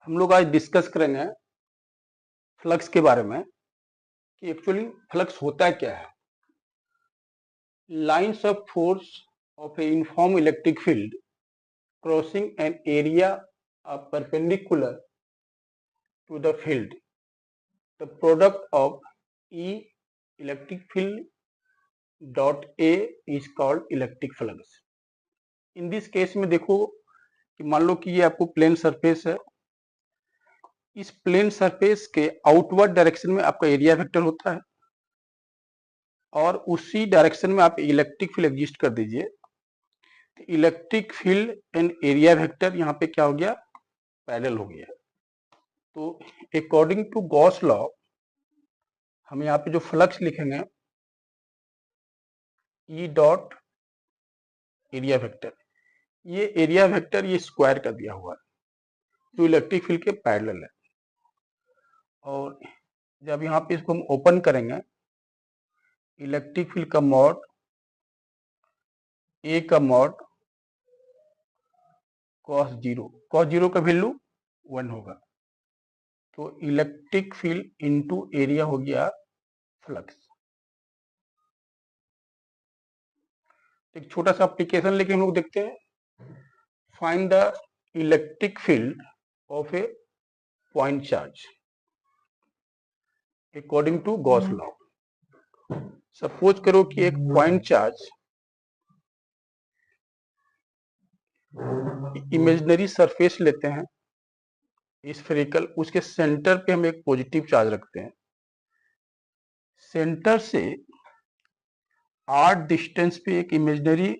हम लोग आज डिस्कस करेंगे फ्लक्स के बारे में कि एक्चुअली फ्लक्स होता क्या है। Lines of force of a uniform electric field crossing an area perpendicular to the field, the product of E electric field dot A is called electric flux. In this case में देखो कि मान लो कि ये आपको प्लेन सरफेस है, इस plane surface के आउटवर्ड डायरेक्शन में आपका एरिया वेक्टर होता है और उसी डायरेक्शन में आप इलेक्ट्रिक फील्ड एग्जिस्ट कर दीजिए। Electric field and area vector यहाँ पे क्या हो गया, पैरेलल हो गया। तो अकॉर्डिंग टू गॉस लॉ हम यहाँ पे जो फ्लक्स लिखेंगे ई डॉट एरिया वेक्टर, ये एरिया वेक्टर ये स्क्वायर कर दिया हुआ है जो इलेक्ट्रिक फील्ड के पैरेलल है। और जब यहाँ पे इसको हम ओपन करेंगे, इलेक्ट्रिक फील्ड का मॉड ए का मॉड कॉस जीरो का वैल्यू 1 होगा। तो इलेक्ट्रिक फील्ड इनटू एरिया हो गया फ्लक्स। एक छोटा सा एप्लीकेशन लेके हम लोग देखते हैं। Find the electric field of a point charge according to Gauss law. Suppose करो कि एक पॉइंट चार्ज इमेजिनरी सरफेस लेते हैं स्फेरिकल, उसके सेंटर पे हम एक पॉजिटिव चार्ज रखते हैं। सेंटर से r डिस्टेंस पे एक इमेजिनरी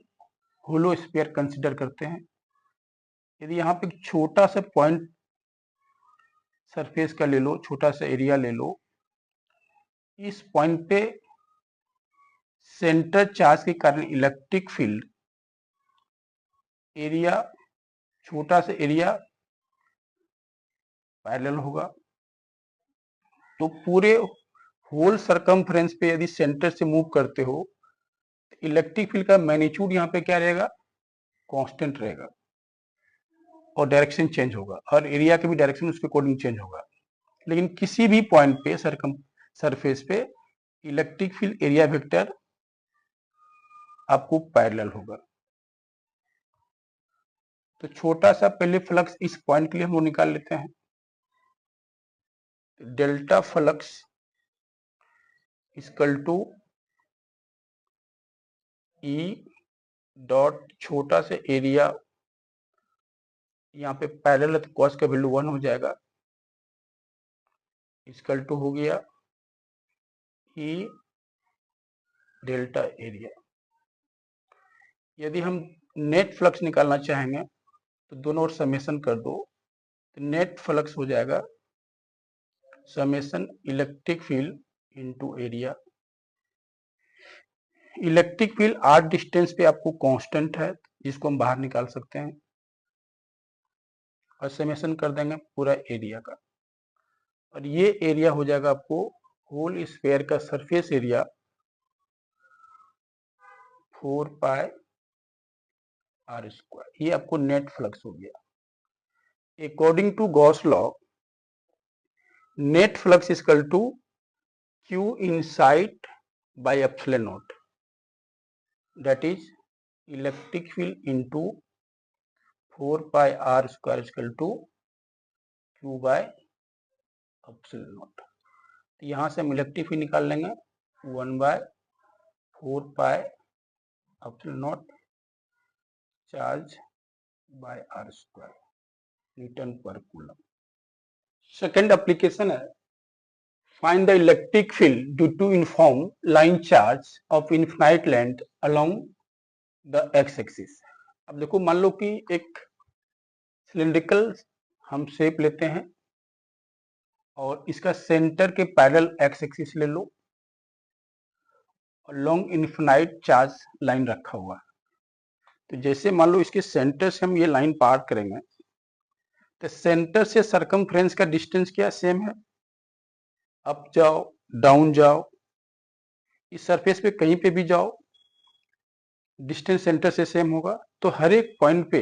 होलो स्फीयर कंसीडर करते हैं। यदि यहाँ पे एक छोटा सा पॉइंट सरफेस का ले लो, छोटा सा एरिया ले लो, इस पॉइंट पे सेंटर चार्ज के कारण इलेक्ट्रिक फील्ड एरिया, छोटा सा एरिया पैरेलल होगा। तो पूरे होल सरकमफ्रेंस पे यदि सेंटर से मूव करते हो तो इलेक्ट्रिक फील्ड का मैग्नीट्यूड यहाँ पे क्या रहेगा, कांस्टेंट रहेगा और डायरेक्शन चेंज होगा और एरिया के भी डायरेक्शन उसके अकॉर्डिंग चेंज होगा। लेकिन किसी भी पॉइंट पे सरफेस पे इलेक्ट्रिक फील्ड एरिया वेक्टर आपको पैरेलल होगा। तो छोटा सा पहले फ्लक्स इस पॉइंट के लिए हम लोग निकाल लेते हैं। Delta flux equal to E dot छोटा से एरिया, यहाँ पे पैरेलल है तो कॉस का वैल्यू 1 हो जाएगा, इक्वल टू हो गया ई डेल्टा एरिया। यदि हम नेट फ्लक्स निकालना चाहेंगे तो दोनों ओर समेशन कर दो, तो नेट फ्लक्स हो जाएगा summation electric field into area. Electric field r distance पे आपको कांस्टेंट है जिसको हम बाहर निकाल सकते हैं और समेशन कर देंगे पूरा एरिया का, और ये एरिया हो जाएगा आपको होल स्फीयर का surface area 4 pi r square. ये आपको नेट फ्लक्स हो गया। According to Gauss law net flux equal to q inside by epsilon naught, that is electric field into 4 pi r square equal to q by epsilon naught। तो यहाँ से हम electric field निकाल लेंगे 1 by 4 pi epsilon naught charge by r square newton पर coulomb. Second application है find the electric field due to uniform line charge of infinite length along the X axis. अब देखो मान लो कि एक सिलिंड्रिकल हम शेप लेते हैं और इसका सेंटर के पैरेलल एक्स एक्सिस ले लो और लॉन्ग इनफिनाइट चार्ज लाइन रखा हुआ है। तो जैसे मान लो इसके सेंटर से हम ये लाइन पार करेंगे तो सेंटर से सरकमफ्रेंस का डिस्टेंस क्या सेम है, अप जाओ डाउन जाओ, इस सरफेस पे कहीं पे भी जाओ डिस्टेंस सेंटर से सेम होगा। तो हर एक पॉइंट पे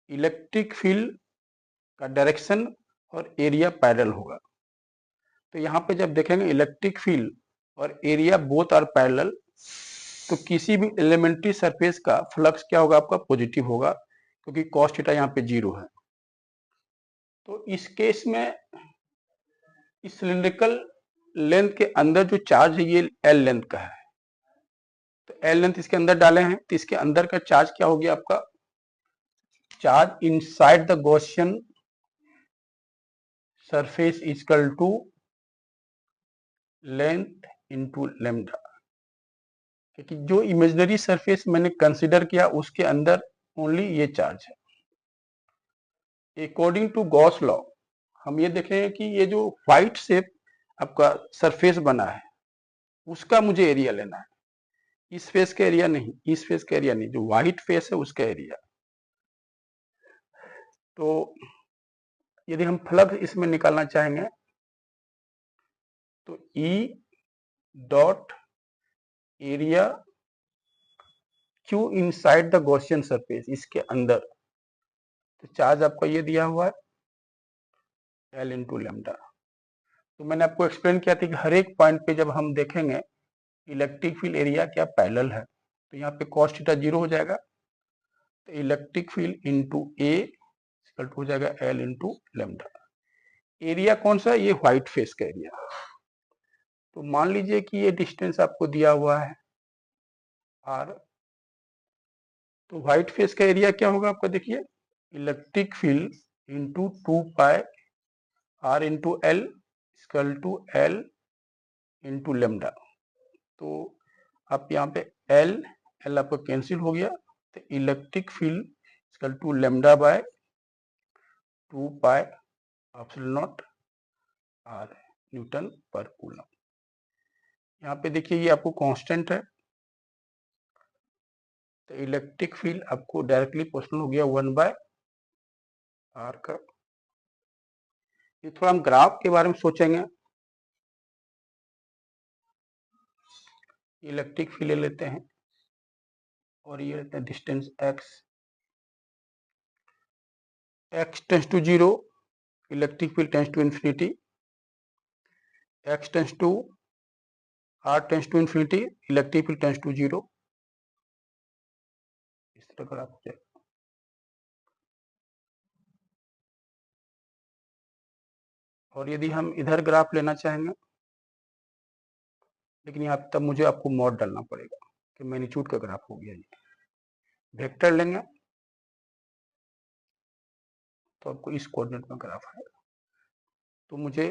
इलेक्ट्रिक फील्ड का डायरेक्शन और एरिया पैरेलल होगा। तो यहाँ पे जब देखेंगे इलेक्ट्रिक फील्ड और एरिया बोथ आर पैरेलल, तो किसी भी एलिमेंट्री सरफेस का फ्लक्स क्या होगा, आपका पॉजिटिव होगा, क्योंकि कॉस थीटा यहाँ पे 0 है। तो इस केस में इस सिलिंड्रिकल लेंथ के अंदर जो चार्ज है ये एल लेंथ का है, तो एल लेंथ इसके अंदर डाले हैं, तो इसके अंदर का चार्ज क्या हो गया आपका, charge inside the Gaussian surface equal to length into lambda, क्योंकि जो इमेजिनरी सरफेस मैंने कंसीडर किया उसके अंदर ओनली ये चार्ज है। अकॉर्डिंग टू गॉस लॉ हम ये देखेंगे कि ये जो व्हाइट शेप आपका सरफेस बना है उसका मुझे एरिया लेना है, इस फेस का एरिया नहीं, इस फेस का एरिया नहीं, जो व्हाइट फेस है उसका एरिया। तो यदि हम फ्लक्स इसमें निकालना चाहेंगे तो E dot area Q inside the Gaussian surface, इसके अंदर, तो चार्ज आपका ये दिया हुआ है L इंटू लैम्डा। तो मैंने आपको एक्सप्लेन किया था कि हर एक पॉइंट पे जब हम देखेंगे इलेक्ट्रिक फील्ड एरिया क्या पैरेलल है, तो यहाँ पे कॉस थीटा 0 हो जाएगा, तो इलेक्ट्रिक फील्ड इंटू ए हो जाएगा L इंटू लैम्डा। एरिया कौन सा, ये व्हाइट फेस का एरिया। तो मान लीजिए कि ये डिस्टेंस आपको दिया हुआ है R, तो व्हाइट फेस का एरिया क्या होगा आपका, देखिए electric field into 2 pi R into L equal to L into lambda. तो आप यहाँ पे L आपका कैंसिल हो गया, तो electric field equal to lambda by 2 pi epsilon naught R newton पर कूलम। यहाँ पे देखिए ये आपको कांस्टेंट है, तो इलेक्ट्रिक फील्ड आपको डायरेक्टली प्रोपोर्शनल हो गया 1 बाय R का। ये थोड़ा हम ग्राफ के बारे में सोचेंगे, इलेक्ट्रिक फील्ड लेते हैं और ये लेते हैं distance x tends to 0, electric field tends to infinity, x tends to R tends to infinity, electric field tends to 0, इस तरह ग्राफ हो जाएगा। और यदि हम इधर ग्राफ लेना चाहेंगे, लेकिन यहाँ तब मुझे आपको मॉड डालना पड़ेगा कि मैग्नीट्यूड का ग्राफ हो गया, ये वेक्टर लेंगे तो आपको इस कोऑर्डिनेट में ग्राफ आएगा। तो मुझे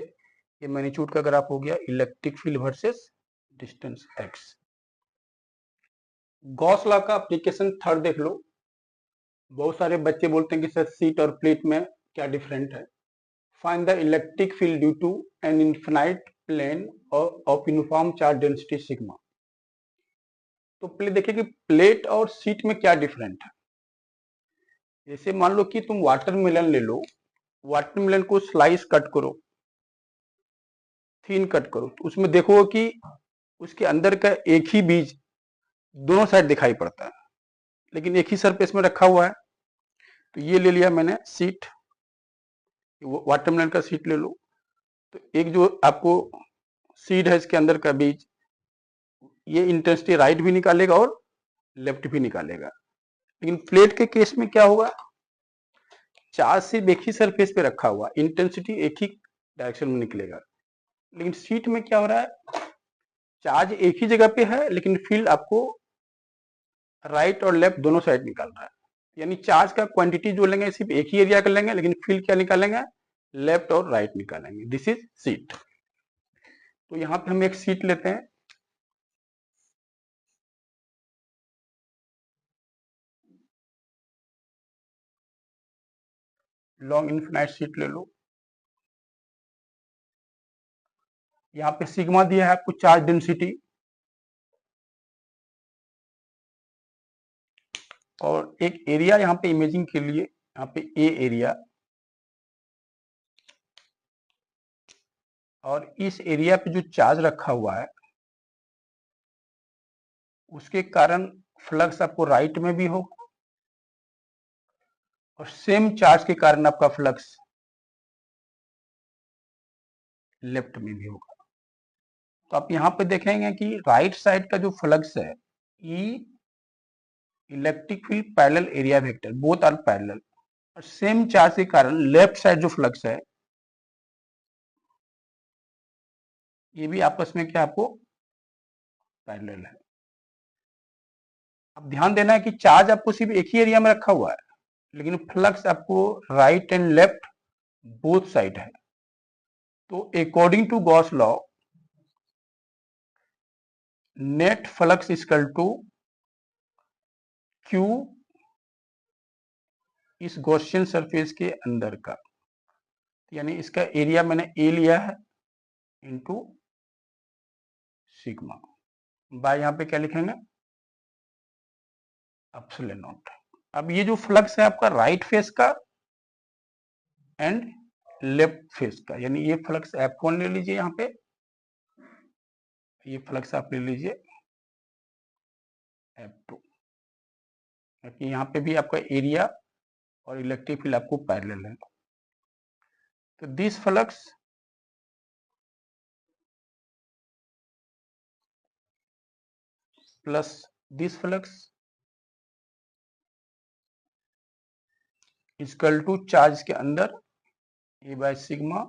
ये मैग्नीट्यूड का ग्राफ हो गया electric field versus distance x। Gauss law का एप्लीकेशन थर्ड देख लो। बहुत सारे बच्चे बोलते हैं कि सर सीट और प्लेट में क्या डिफरेंट है। Find the electric field due to an infinite plane of uniform charge density sigma. तो पहले देखिए कि प्लेट और सीट में क्या डिफरेंट है। जैसे मान लो कि तुम वाटरमेलन ले लो, वाटरमेलन को स्लाइस कट करो, थीन कट करो, तो उसमें देखो कि उसके अंदर का एक ही बीज दोनों साइड दिखाई पड़ता है, लेकिन एक ही सरफेस में रखा हुआ है। तो ये ले लिया मैंने सीट, वाटरमेलन का सीट ले लो, तो एक जो आपको सीड है इसके अंदर का बीज, ये इंटेंसिटी राइट भी निकालेगा और लेफ्ट भी निकालेगा। लेकिन प्लेट के केस में क्या होगा, चार्ज सिर्फ एक ही सरफेस पे रखा हुआ, इंटेंसिटी एक ही डायरेक्शन में निकलेगा। लेकिन सीट में क्या हो रहा है, चार्ज एक ही जगह पे है लेकिन फील्ड आपको राइट और लेफ्ट दोनों साइड निकाल रहा है। यानी चार्ज का क्वांटिटी जो लेंगे सिर्फ एक ही एरिया का लेंगे, लेकिन फील्ड क्या निकालेंगे, लेफ्ट और राइट निकालेंगे। This is seat. तो यहाँ पे हम एक सीट लेते हैं, लॉन्ग इनफिनाइट सीट ले लो। यहाँ पे सिग्मा दिया है आपको चार्ज डेंसिटी, और एक एरिया यहाँ पे इमेजिंग के लिए, यहाँ पे ए एरिया, और इस एरिया पे जो चार्ज रखा हुआ है उसके कारण फ्लक्स आपको राइट में भी होगा, और सेम चार्ज के कारण आपका फ्लक्स लेफ्ट में भी होगा। तो आप यहाँ पे देखेंगे कि राइट साइड का जो फ्लक्स है E electric field parallel area vector both are parallel, और सेम चार्ज के कारण लेफ्ट साइड जो फ्लक्स है ये भी आपस में क्या आपको पैरेलल है। अब ध्यान देना है कि चार्ज आपको सिर्फ एक ही एरिया में रखा हुआ है, लेकिन फ्लक्स आपको right and left both side है। तो according to Gauss law net flux equal to Q इस गॉसियन सरफेस के अंदर का, यानी इसका एरिया मैंने ए लिया है इंटू सिग्मा बाय यहाँ पे क्या लिखेंगे एप्सिलॉन नॉट। अब ये जो फ्लक्स है आपका राइट फेस का एंड लेफ्ट फेस का, यानी ये फ्लक्स F1 ले लीजिए, यहाँ पे ये फ्लक्स आप ले लीजिए F2, क्योंकि यहाँ पे भी आपका एरिया और इलेक्ट्रिक फील्ड आपको पैरेलल है। तो this flux plus this flux equal to charge के अंदर ए बाय सिग्मा।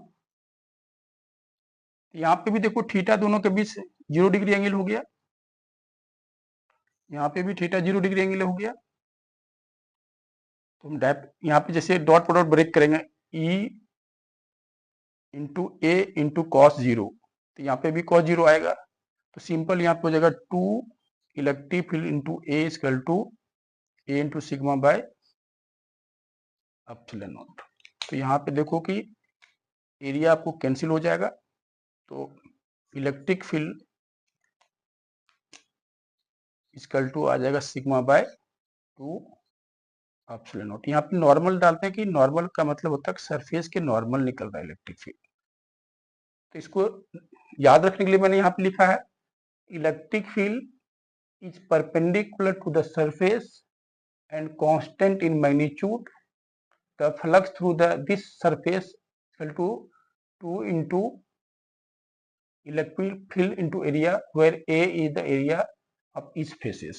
यहाँ पे भी देखो थीटा दोनों के बीच 0 डिग्री एंगल हो गया, यहाँ पे भी थीटा 0 डिग्री एंगल हो गया। तो हम यहाँ पे जैसे डॉट प्रोडक्ट ब्रेक करेंगे ई इंटू ए इंटू कॉस 0, तो यहाँ पे भी कॉस 0 आएगा। तो सिंपल यहाँ पे हो जाएगा 2 electric field into A equal to A into sigma by epsilon naught. तो यहाँ पे देखो कि एरिया आपको कैंसिल हो जाएगा, तो इलेक्ट्रिक फील्ड इक्वल टू आ जाएगा सिग्मा बाय 2 एप्सिलॉन नॉट। यहाँ पे नॉर्मल डालते हैं कि नॉर्मल का मतलब होता है सरफेस के नॉर्मल निकल रहा है इलेक्ट्रिक फील्ड। तो इसको याद रखने के लिए मैंने यहाँ पे लिखा है electric field is perpendicular to the surface and constant in magnitude. The flux through this surface equal to 2 into electric field into area where A is the area of each faces.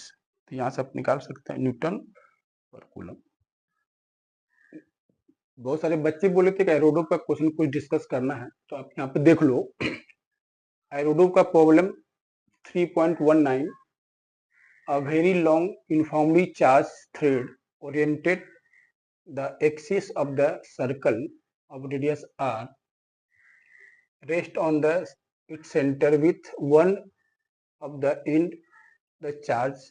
तो यहाँ से आप निकाल सकते हैं Newton पर coulomb. बहुत सारे बच्चे बोले थे कि एरोडो का क्वेश्चन कुछ डिस्कस करना है, तो आप यहाँ पे देख लो एरोडो का problem 3.19 a very long uniformly charged thread oriented the axis of the circle of radius r rest on its center with one of the end the charge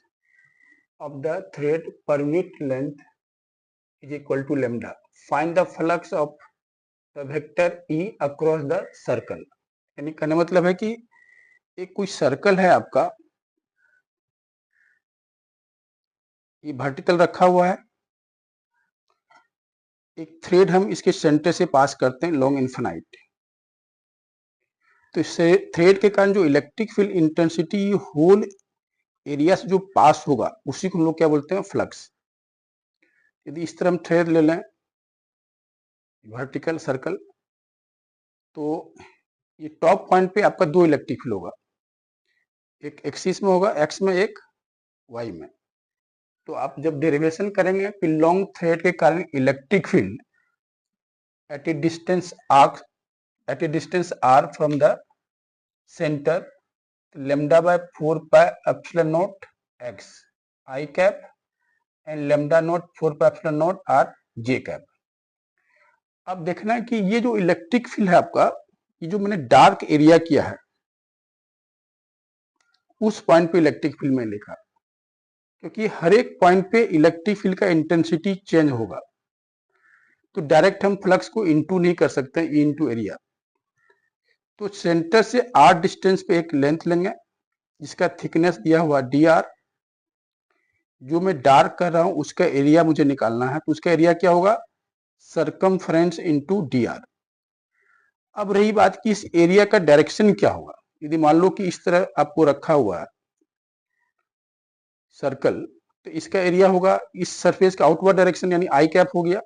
of the thread per unit length is equal to lambda. Find the flux of the vector E across the circle. यानी कहने मतलब है कि एक कोई circle है आपका, ये वर्टिकल रखा हुआ है, एक थ्रेड हम इसके सेंटर से पास करते हैं लॉन्ग इन्फिनाइट। तो इससे थ्रेड के कारण जो electric field intensity whole area से जो पास होगा उसी को हम लोग क्या बोलते हैं फ्लक्स। यदि इस तरह हम थ्रेड ले लें वर्टिकल सर्कल, तो ये टॉप पॉइंट पे आपका 2 इलेक्ट्रिक फील्ड होगा, एक एक्सिस में होगा एक्स में, एक वाई में। तो आप जब डेरिवेशन करेंगे कि लॉन्ग थ्रेड के कारण electric field at a distance R from the centre lambda by 4 pi epsilon naught x I cap and lambda naught 4 pi epsilon naught r j cap। अब देखना है कि ये जो इलेक्ट्रिक फील्ड है आपका, ये जो मैंने डार्क एरिया किया है उस पॉइंट पे इलेक्ट्रिक फील्ड में लिखा, क्योंकि हर एक पॉइंट पे इलेक्ट्रिक फील्ड का इंटेंसिटी चेंज होगा। तो डायरेक्ट हम फ्लक्स को इंटू नहीं कर सकते ई इंटू एरिया। तो सेंटर से r डिस्टेंस पे एक लेंथ लेंगे जिसका थिकनेस दिया हुआ dr, जो मैं डार्क कर रहा हूं उसका एरिया मुझे निकालना है, तो उसका एरिया क्या होगा सरकमफ्रेंस इंटू dr। अब रही बात कि इस एरिया का डायरेक्शन क्या होगा। यदि मान लो कि इस तरह आपको रखा हुआ है सर्कल, तो इसका एरिया होगा इस सरफेस का आउटवर्ड डायरेक्शन यानी आई कैप हो गया।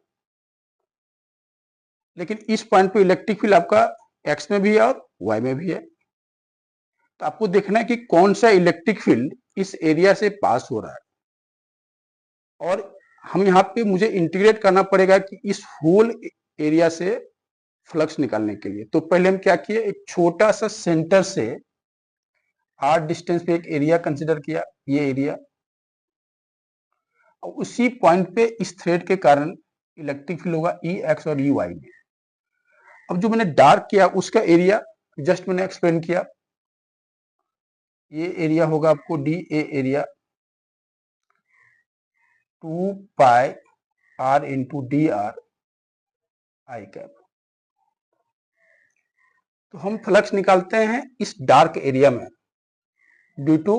लेकिन इस पॉइंट पे इलेक्ट्रिक फील्ड आपका एक्स में भी है और वाई में भी है। तो आपको देखना है कि कौन सा इलेक्ट्रिक फील्ड इस एरिया से पास हो रहा है, और हम यहाँ पे मुझे इंटीग्रेट करना पड़ेगा कि इस होल एरिया से फ्लक्स निकालने के लिए। तो पहले हम क्या किए, एक छोटा सा सेंटर से आर डिस्टेंस पे एक एरिया कंसिडर किया, ये एरिया, और उसी पॉइंट पे इस थ्रेड के कारण इलेक्ट्रिक फील्ड होगा ई एक्स और ई वाई में। अब जो मैंने डार्क किया उसका एरिया जस्ट मैंने एक्सप्लेन किया, ये एरिया होगा आपको d a area 2 pi are into D r i cap. तो हम फ्लक्स निकालते हैं इस डार्क एरिया में due to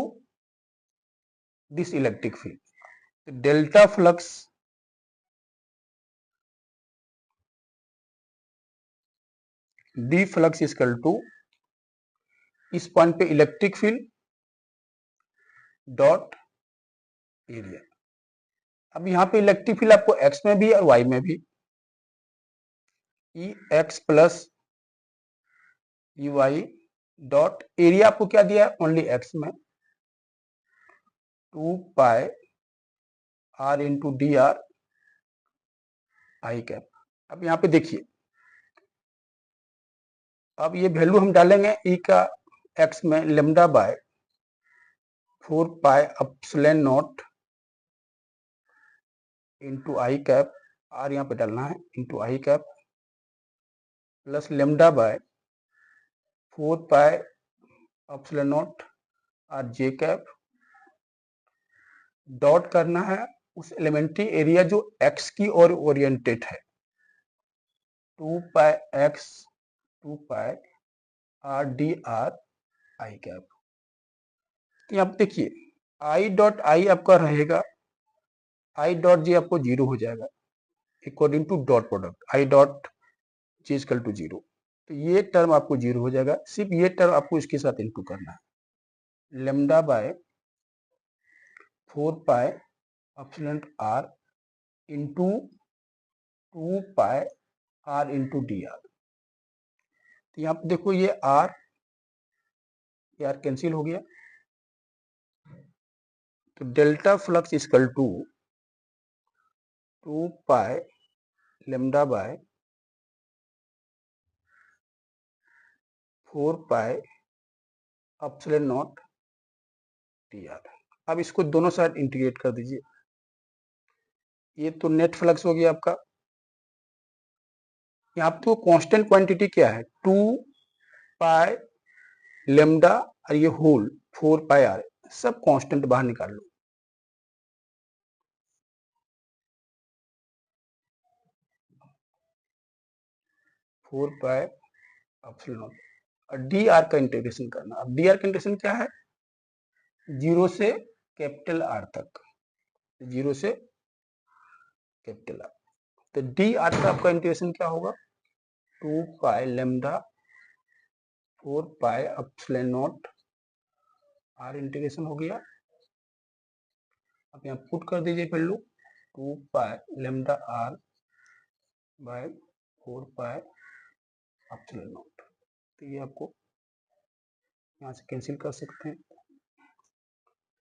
this electric field. तो delta flux d flux equal to इस पॉइंट पे इलेक्ट्रिक फील्ड डॉट एरिया। अब यहाँ पे इलेक्ट्रिक फील्ड आपको एक्स में भी और वाई में भी, E x plus E y dot area आपको क्या दिया है, ओनली एक्स में 2 pi are into D r i cap. अब यहाँ पे देखिए, अब ये वैल्यू हम डालेंगे ई का एक्स में lambda by 4 pi epsilon naught into I cap, R यहाँ पे डालना है into I cap plus lambda by 4 pi epsilon naught R J cap, dot करना है उस एलिमेंट्री एरिया जो एक्स की ओर ओरिएंटेड है 2 pi x 2 pi r d r i cap. तो यहाँ पे देखिए आई डॉट आई आपका रहेगा, आई डॉट जी आपको जीरो हो जाएगा according to dot product, I dot G equal to zero. तो ये टर्म आपको जीरो हो जाएगा, सिर्फ ये टर्म आपको इसके साथ इंटू करना है lambda by 4 pi epsilon R into 2 pi are into D R. तो यहाँ पे देखो ये आर कैंसिल हो गया, तो delta flux equal to 2 pi lambda by 4 pi epsilon naught D R. अब इसको दोनों साइड इंटीग्रेट कर दीजिए, ये तो नेट फ्लक्स हो गया आपका। यहाँ पे तो कांस्टेंट क्वांटिटी क्या है 2 पाई लेमडा और ये होल 4 पाई आर, सब कांस्टेंट बाहर निकाल लो। फोर पाई एप्सिलॉन नॉट और डी आर का इंटीग्रेशन करना। अब डी आर का इंटीग्रेशन क्या है, जीरो से कैपिटल आर तक, जीरो से कैपिटल आर। तो डी आर का आपका इंटीग्रेशन क्या होगा 2 pi lambda 4 pi epsilon naught r, integration हो गया। अब यहाँ पुट कर दीजिए value 2 pi lambda are by 4 pi epsilon naught. तो ये आपको यहाँ से कैंसिल कर सकते हैं,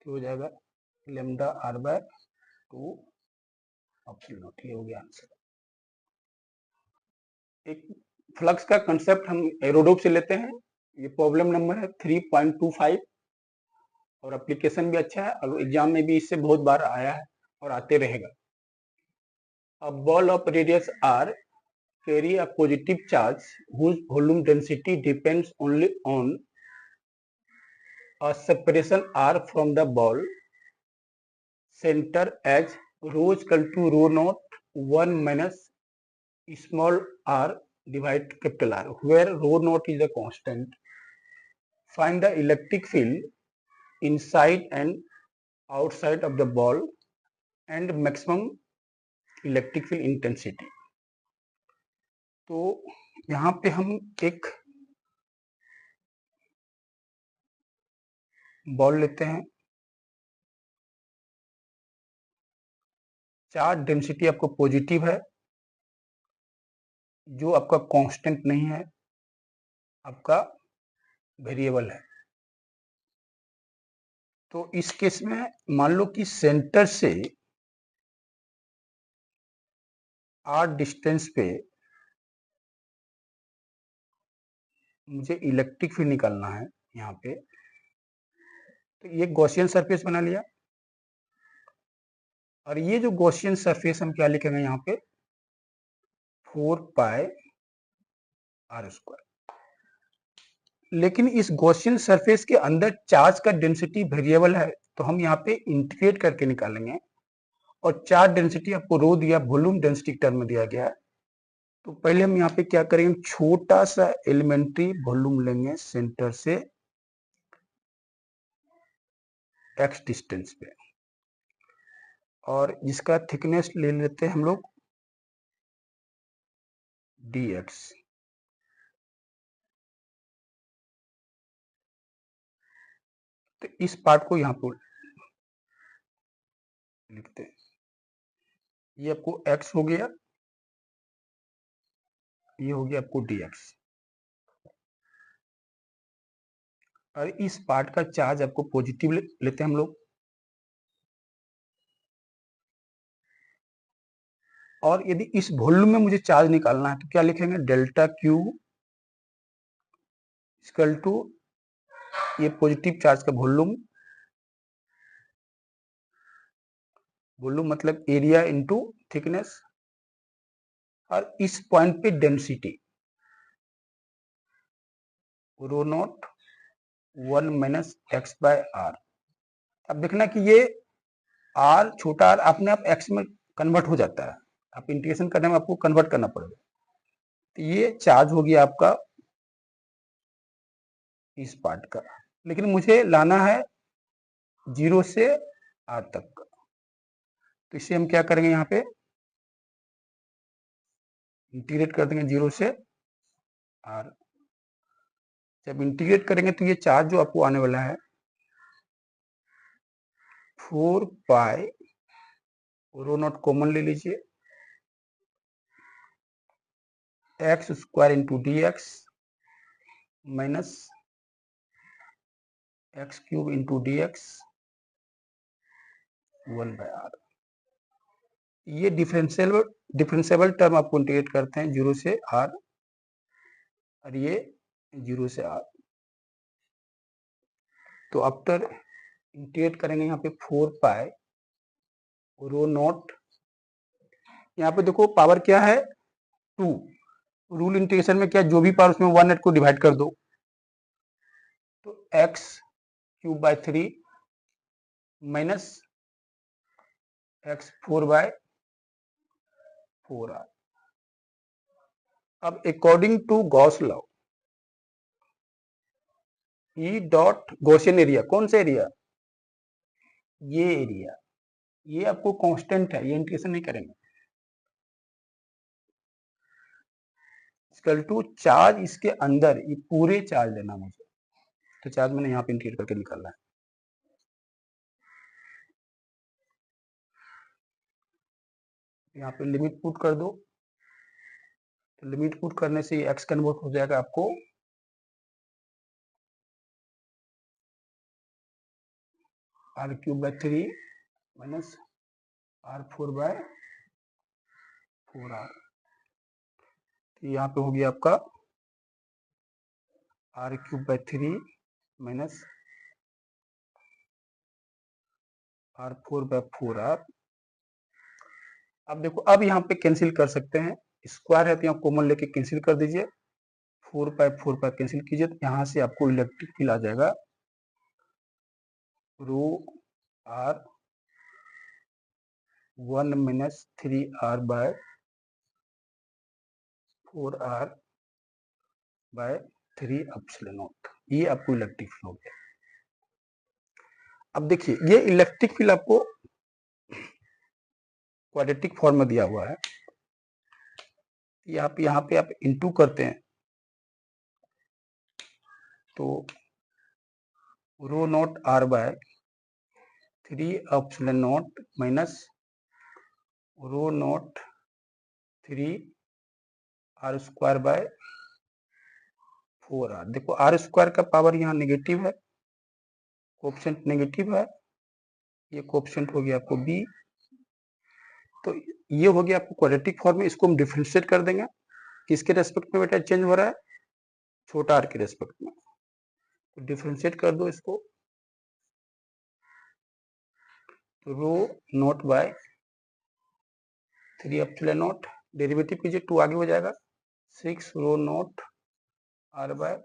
तो हो जाएगा lambda are by 2 epsilon naught. ये हो गया आंसर। एक फ्लक्स का कंसेप्ट हम एरोडोप से लेते हैं, ये प्रॉब्लम नंबर है 3.25 और एप्लीकेशन भी अच्छा है और एग्जाम में भी इससे बहुत बार आया है और आते रहेगा। A ball of radius r carry a positive charge whose volume density depends only on a separation r from the ball center as rho is equal to rho naught 1 minus small r divided capital R, where rho naught is a constant. Find the electric field inside and outside of the ball and maximum electric field intensity. तो यहाँ पे हम एक ball लेते हैं, charge density आपको positive है, जो आपका कांस्टेंट नहीं है, आपका वेरिएबल है। तो इस केस में मान लो कि सेंटर से r डिस्टेंस पे मुझे इलेक्ट्रिक फील्ड निकालना है यहाँ पे। तो ये गॉसियन सरफेस बना लिया, और ये जो गॉसियन सरफेस हम क्या लिखेंगे यहाँ पे, 4 पाई r स्क्वायर। लेकिन इस गॉसियन सरफेस के अंदर चार्ज का डेंसिटी वेरिएबल है, तो हम यहाँ पे इंटीग्रेट करके निकालेंगे। और चार्ज डेंसिटी आपको रो दिया, वॉल्यूम डेंसिटी टर्म में दिया गया है। तो पहले हम यहाँ पे क्या करेंगे, छोटा सा एलिमेंट्री वॉल्यूम लेंगे सेंटर से x डिस्टेंस पे, और इसका थिकनेस ले लेते हैं हम लोग dx। तो इस पार्ट को यहाँ पर लिखते हैं, ये आपको x हो गया, ये हो गया आपको dx। और इस पार्ट का चार्ज आपको पॉजिटिव लेते हैं हम लोग, और यदि इस वॉल्यूम में मुझे चार्ज निकालना है तो क्या लिखेंगे, डेल्टा क्यू इक्वल टू ये पॉजिटिव चार्ज का वॉल्यूम, वॉल्यूम मतलब एरिया इनटू थिकनेस, और इस पॉइंट पे density rho naught 1 minus X by R. अब देखना कि ये आर, छोटा आर अपने आप एक्स में कन्वर्ट हो जाता है, आप इंटीग्रेशन करने में आपको कन्वर्ट करना पड़ेगा। तो ये चार्ज हो गया आपका इस पार्ट का, लेकिन मुझे लाना है 0 से आर तक का। तो इसे हम क्या करेंगे, यहाँ पे इंटीग्रेट कर देंगे 0 से आर। जब इंटीग्रेट करेंगे तो ये चार्ज जो आपको आने वाला है 4 पाई, रो नॉट कॉमन ले लीजिए, X square into D X minus X cube into D X 1 by R. ये डिफरेंशिएबल टर्म आपको इंटीग्रेट करते हैं 0 से आर, और ये 0 से आर। तो आफ्टर इंटीग्रेट करेंगे यहाँ पे 4 पाई रो नॉट, यहाँ पे देखो पावर क्या है 2, रूल इंटीग्रेशन में क्या, जो भी पावर उसमें 1 को डिवाइड कर दो। तो x cube by 3 minus x 4 by 4 are. अब according to Gauss law, E dot Gaussian area, कौन सा एरिया, ये एरिया, ये आपको कांस्टेंट है, ये इंटीग्रेशन नहीं करेंगे, इक्वल टू चार्ज इसके अंदर, ये पूरे चार्ज लेना मुझे। तो चार्ज मैंने यहाँ पे इंटीग्रेट करके निकालना है। यहाँ पे लिमिट पुट कर दो, तो लिमिट पुट करने से एक्स कन्वर्ट हो जाएगा आपको R cube by 3 minus R 4 by 4 R. तो यहाँ पे हो गया आपका R cube by 3 minus R 4 by 4 are. अब देखो, अब यहाँ पे कैंसिल कर सकते हैं, स्क्वायर है तो यहाँ कॉमन लेके कैंसिल कर दीजिए, 4 बाय 4 बाय कैंसिल कीजिए, तो यहाँ से आपको इलेक्ट्रिक फील्ड आ जाएगा rho r 1 minus 3 r by 4 r by 3 epsilon naught. ये आपको इलेक्ट्रिक फील्ड हो गया। अब देखिए, ये इलेक्ट्रिक फील्ड आपको क्वाड्रेटिक फॉर्म में दिया हुआ है, यहाँ पे आप इंटू करते हैं तो rho naught r by 3 epsilon naught minus rho naught 3 r square by 4r। देखो आर स्क्वायर का पावर यहाँ नेगेटिव है, कोएफिशिएंट नेगेटिव है, ये कोएफिशिएंट हो गया आपको b। तो ये हो गया आपको क्वाड्रेटिक फॉर्म में। इसको हम डिफरेंशिएट कर देंगे, किसके रेस्पेक्ट में बेटा चेंज हो रहा है, छोटा r के रेस्पेक्ट में। तो डिफरेंशिएट कर दो इसको, तो rho naught by 3 epsilon naught, derivative कीजिए 2 आगे हो जाएगा, 6 rho naught r by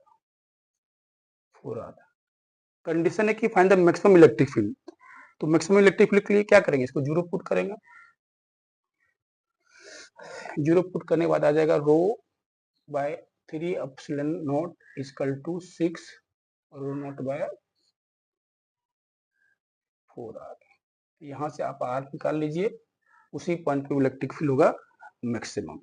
4r। Condition है कि find the maximum electric field. तो मैक्सिमम इलेक्ट्रिक फील्ड के लिए क्या करेंगे, इसको 0 पुट करेंगे, 0 पुट करने के बाद आ जाएगा rho by 3 epsilon naught equal to 6 rho naught by 4r। यहाँ से आप r निकाल लीजिए, उसी पॉइंट पे इलेक्ट्रिक फील्ड होगा मैक्सिमम।